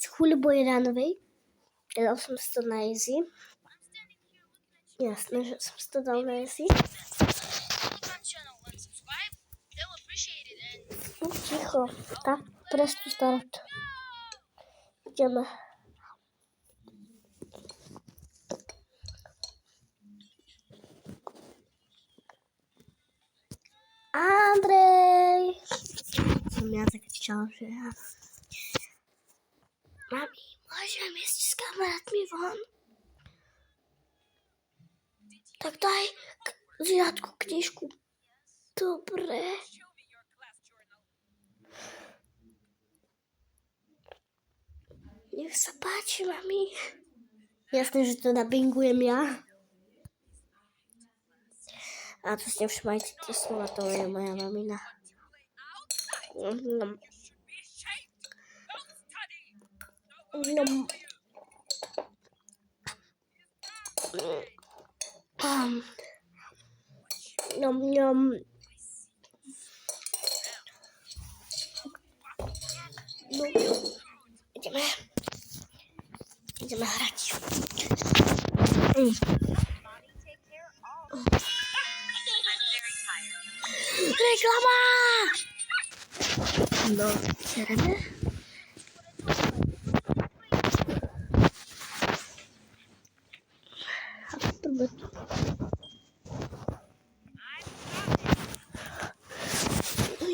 kvůli Bojránovi. Dal jsem si to na easy. Jasné, že jsem si to dal na easy. Ticho, tak presto start. Jdeme. Andrej! Jsem já zakřičala, že já. Mami, můžeme jít s kamarádmi von? Tak daj zjadku knížku. Dobré. Nech sa páči, mami. Jasné, že to nabingujem ja. A to si nevšimajte, to slova, to je moja mamina. Ideme hrať. Reklama! No, jdeme.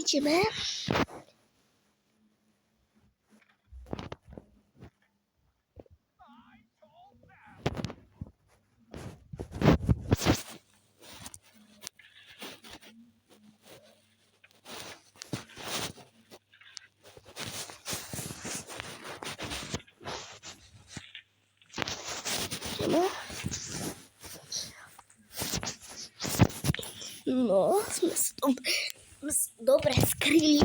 Ideme. No, sme sa dobre skryli.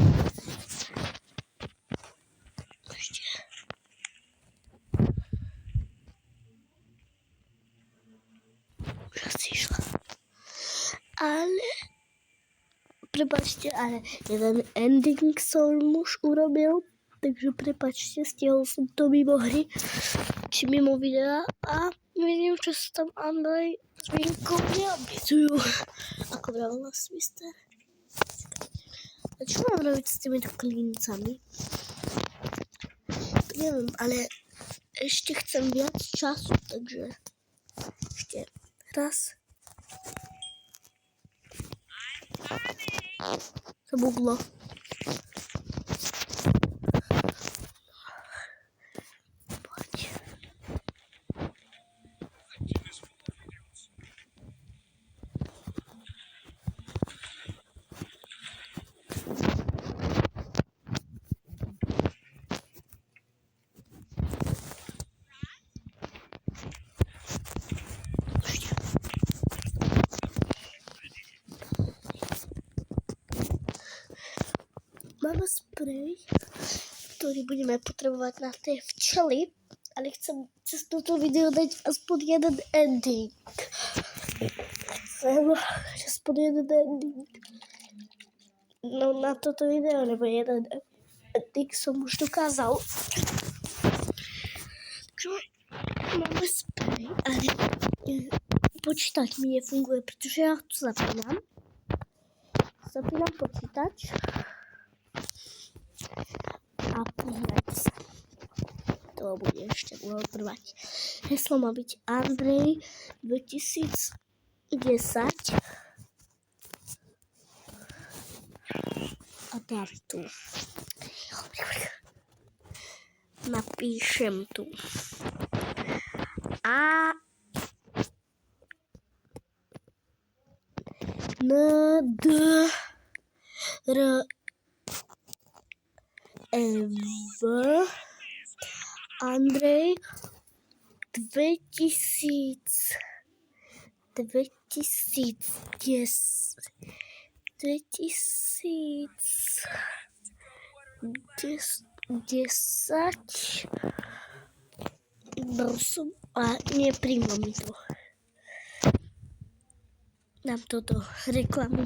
Ešte. Už asi išla. Ale, prepáčte, ale jeden ending som už urobil, takže prepáčte, stihol som to mimo hry, či mimo videa a vidím, čo sa tam Andrej s Vinkou neoblicujú. Ako vravela Swister. A čo mám robiť s týmito klincami? To neviem, ale ešte chcem viac času, takže ešte raz. Zabuglo. Máme sprej, ktorý budeme potrebovať na tie včely, ale chcem cez toto video dať aspoň jeden ending. Chcem aspoň jeden ending. No na toto video, lebo jeden ending som už dokázal. Takže máme sprej, ale počítač mi nefunguje, pretože ja to zapínam. Zapínam počítač. A pozrieť sa. To bude ešte dlho trvať. Heslo má byť Andrej 2010. A dám tu. Napíšem tu. A N D R V Andrej 2010 a nepríjma mi to. Dám toto reklamu.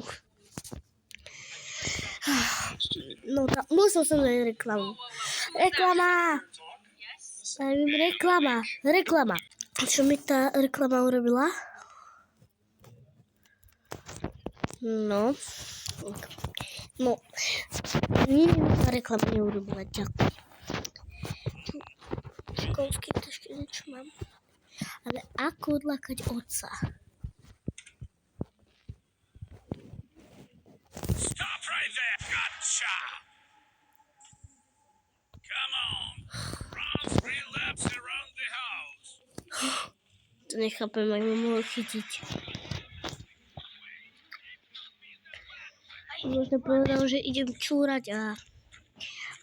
No, musel som dať reklamu. Reklama! Ja neviem, reklama. A čo mi tá reklama urobila? No, nie mi tá reklama neurobila, ďakujem. Školský ešte niečo mám. Ale ako odlákať otca? Stop right there! Gotcha! Come on! Run 3 laps around the house! To nechápem, ak ma mohol chytiť. Možno povedal, že idem čúrať a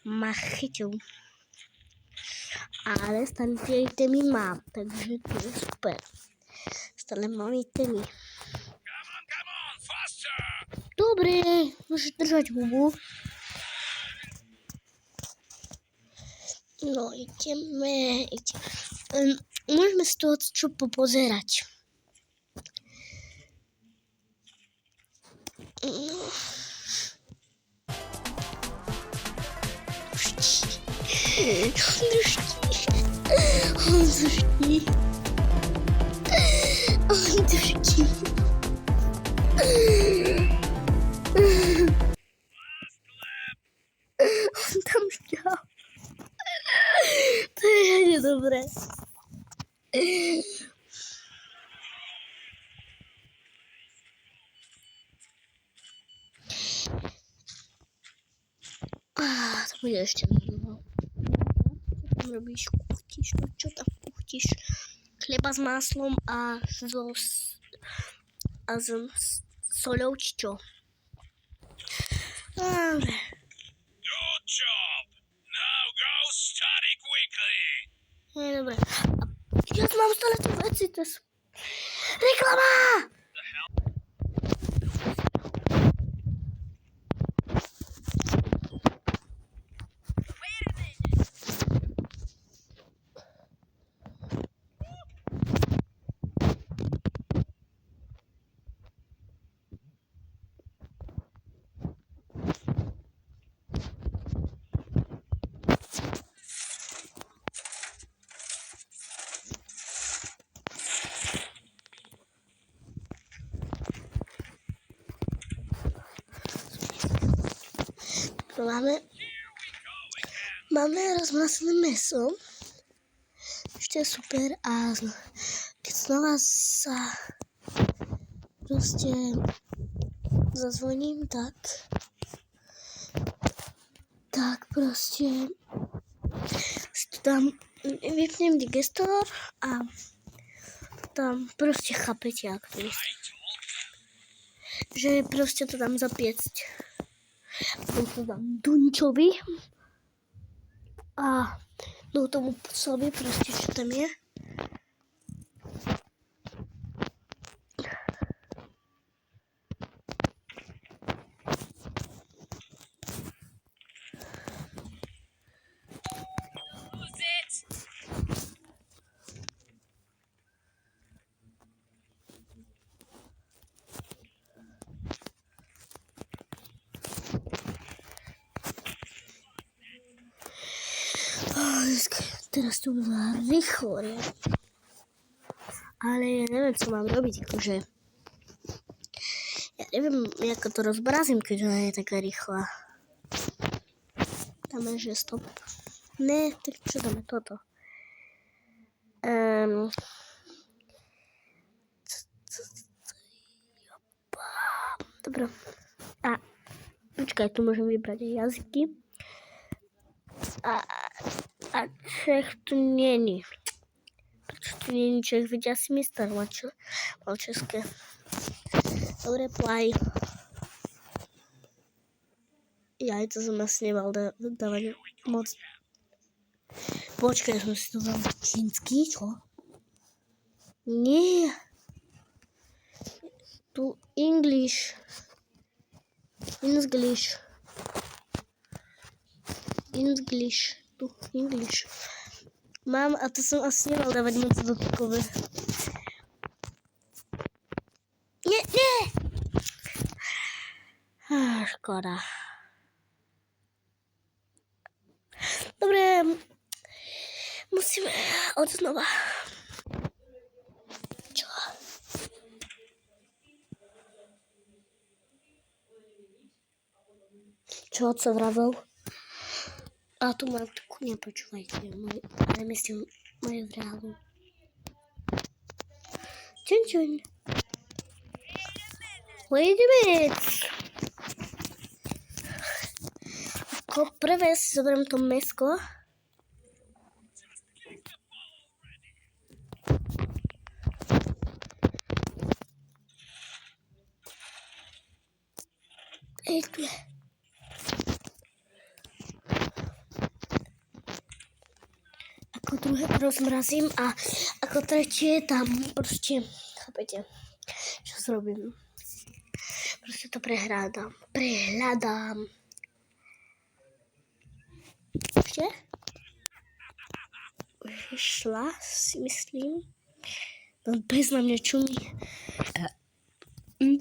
ma chytil. Ale stále tie itemy mám, takže to je super. Stále mám itemy. Come on! Faster! Dobre, môžeš držať hubu. No, ideme. Môžeme z toho čo popozerať. On tam šťal. To je nedobré. To bude ešte dlho. Čo tam robíš? Kuchtíš? No čo tam kuchtíš? Chleba s máslom a s soľou či čo? Dobre. Good job! Now go study quickly! Dobre. Ja mám stále tie veci, to sú... Reklama! Máme rozmrasené mäso. Ešte je super a keď znova sa proste zazvoním, tak proste si tu tam vypnem digestor a tam proste chápete, ako to je. Že proste to tam zapiecť. Potom to dám Dunčovi a tomu psovi proste, čo tam je. Teraz to bola rýchlo, ale ja neviem, co mám robiť, akože ja neviem, ako to rozbrazím, keď ona je taká rýchla. Dáme, že stop. Ne, tak čo dáme toto? Dobre. A počkaj, tu môžem vybrať aj jazyky. A Čech tu není. Prečo tu není Čech? Veď asi mi star mal české. Dobre, play. Ja to som asi nemal dávať moc. Počkaj, som si to dal čínsky, čo? Nie. Tu English. Tu English. Mám, a to som asi nemal dávať moc dotykové. Nie! Škoda. Dobre, musíme odznova. Čo? Čo otco vravel? A tu mám takú, nepočúvajte, ale myslím moju vrávu. Čuň, čuň. Wait a minute. Ako prvé si zoberiem to mäsko. Ej, tu je. Ako druhé rozmrazím a ako tretie tam proste, chápete, čo zrobím. Proste to prehľadám. Ešte? Vyšla, si myslím. No bez na mňa čumí.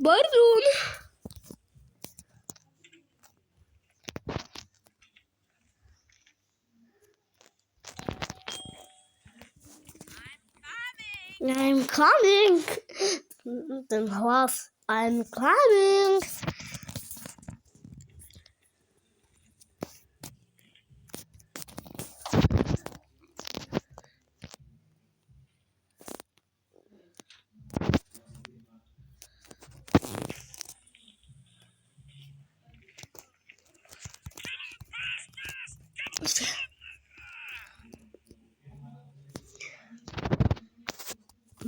Pardon. I'm coming. Ten hlas. I'm coming.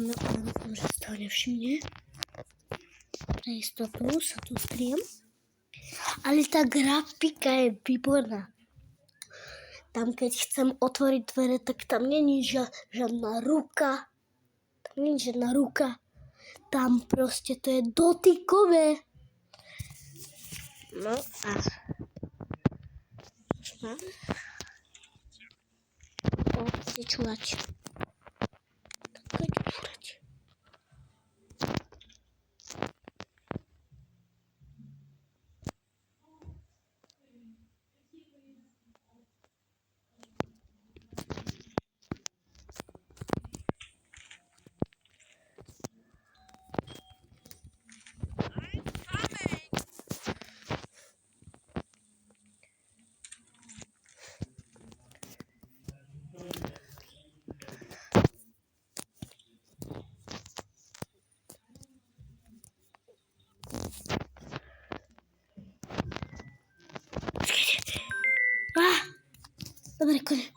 No, ale dúfam, že si toho nevšimne. Pre istotu sa tu striem. Ale tá grafika je výborná. Tam, keď chcem otvoriť dvere, tak tam není žiadna ruka. Tam proste to je dotykové. No a... Čo mám? Chcete čúvať. Dobre, kone.